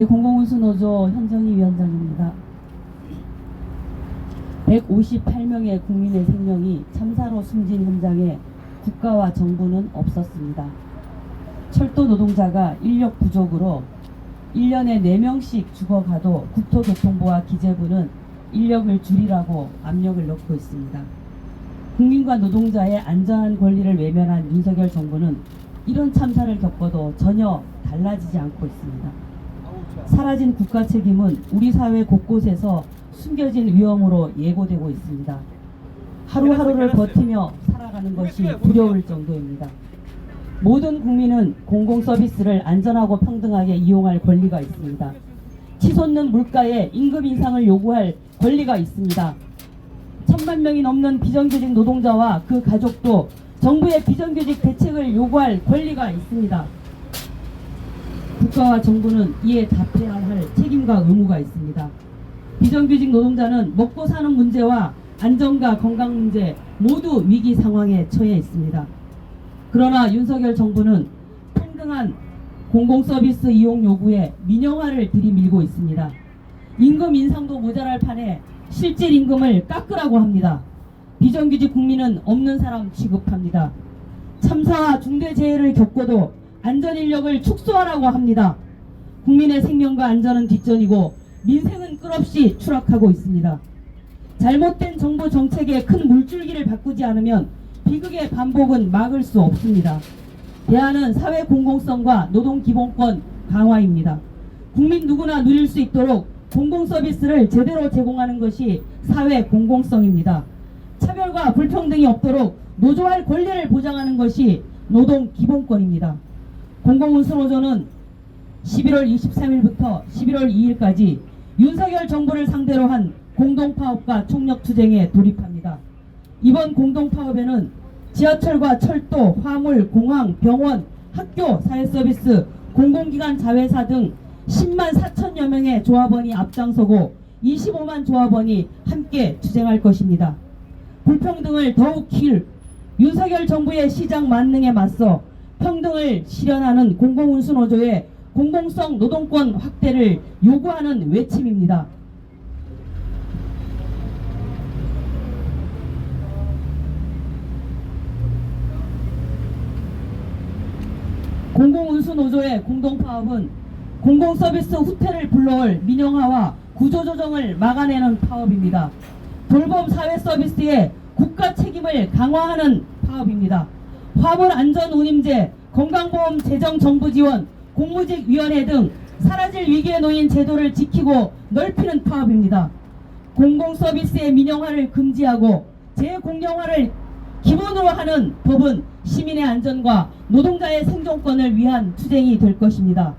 공공운수노조 현정희 위원장입니다. 158명의 국민의 생명이 참사로 숨진 현장에 국가와 정부는 없었습니다. 철도 노동자가 인력 부족으로 1년에 4명씩 죽어가도 국토교통부와 기재부는 인력을 줄이라고 압력을 넣고 있습니다. 국민과 노동자의 안전한 권리를 외면한 윤석열 정부는 이런 참사를 겪어도 전혀 달라지지 않고 있습니다. 사라진 국가 책임은 우리 사회 곳곳에서 숨겨진 위험으로 예고되고 있습니다. 하루하루를 버티며 살아가는 것이 두려울 정도입니다. 모든 국민은 공공서비스를 안전하고 평등하게 이용할 권리가 있습니다. 치솟는 물가에 임금 인상을 요구할 권리가 있습니다. 1000만 명이 넘는 비정규직 노동자와 그 가족도 정부의 비정규직 대책을 요구할 권리가 있습니다. 국가와 정부는 이에 답해야 할 책임과 의무가 있습니다. 비정규직 노동자는 먹고 사는 문제와 안전과 건강 문제 모두 위기 상황에 처해 있습니다. 그러나 윤석열 정부는 평등한 공공서비스 이용 요구에 민영화를 들이밀고 있습니다. 임금 인상도 모자랄 판에 실질 임금을 깎으라고 합니다. 비정규직 국민은 없는 사람 취급합니다. 참사와 중대재해를 겪고도 안전인력을 축소하라고 합니다. 국민의 생명과 안전은 뒷전이고 민생은 끝없이 추락하고 있습니다. 잘못된 정부 정책의 큰 물줄기를 바꾸지 않으면 비극의 반복은 막을 수 없습니다. 대안은 사회 공공성과 노동기본권 강화입니다. 국민 누구나 누릴 수 있도록 공공서비스를 제대로 제공하는 것이 사회 공공성입니다. 차별과 불평등이 없도록 노조할 권리를 보장하는 것이 노동기본권입니다. 공공운수노조는 11월 23일부터 11월 2일까지 윤석열 정부를 상대로 한 공동파업과 총력투쟁에 돌입합니다. 이번 공동파업에는 지하철과 철도, 화물, 공항, 병원, 학교, 사회서비스, 공공기관 자회사 등 10만 4천여 명의 조합원이 앞장서고 25만 조합원이 함께 투쟁할 것입니다. 불평등을 더욱 키울 윤석열 정부의 시장 만능에 맞서 평등을 실현하는 공공운수노조의 공공성 노동권 확대를 요구하는 외침입니다. 공공운수노조의 공동파업은 공공서비스 후퇴를 불러올 민영화와 구조조정을 막아내는 파업입니다. 돌봄 사회서비스의 국가 책임을 강화하는 파업입니다. 화물안전운임제, 건강보험 재정정부지원, 공무직위원회 등 사라질 위기에 놓인 제도를 지키고 넓히는 파업입니다. 공공서비스의 민영화를 금지하고 재공영화를 기본으로 하는 법은 시민의 안전과 노동자의 생존권을 위한 투쟁이 될 것입니다.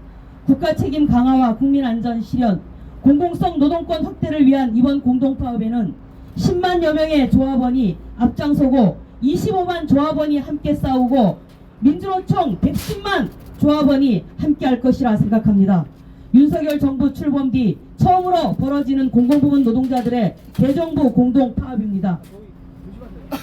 국가 책임 강화와 국민 안전 실현, 공공성 노동권 확대를 위한 이번 공동파업에는 10만여 명의 조합원이 앞장서고 25만 조합원이 함께 싸우고 민주노총 110만 조합원이 함께 할 것이라 생각합니다. 윤석열 정부 출범 뒤 처음으로 벌어지는 공공부문 노동자들의 대정부 공동파업입니다.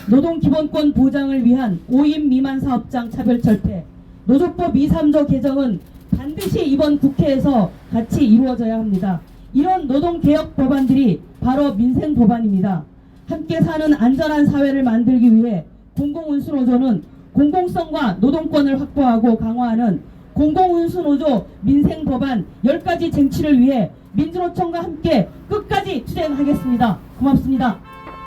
노동기본권 보장을 위한 5인 미만 사업장 차별철폐, 노조법 2, 3조 개정은 반드시 이번 국회에서 같이 이루어져야 합니다. 이런 노동개혁 법안들이 바로 민생 법안입니다. 함께 사는 안전한 사회를 만들기 위해 공공운수노조는 공공성과 노동권을 확보하고 강화하는 공공운수노조 민생법안 10가지 쟁취를 위해 민주노총과 함께 끝까지 투쟁하겠습니다. 고맙습니다.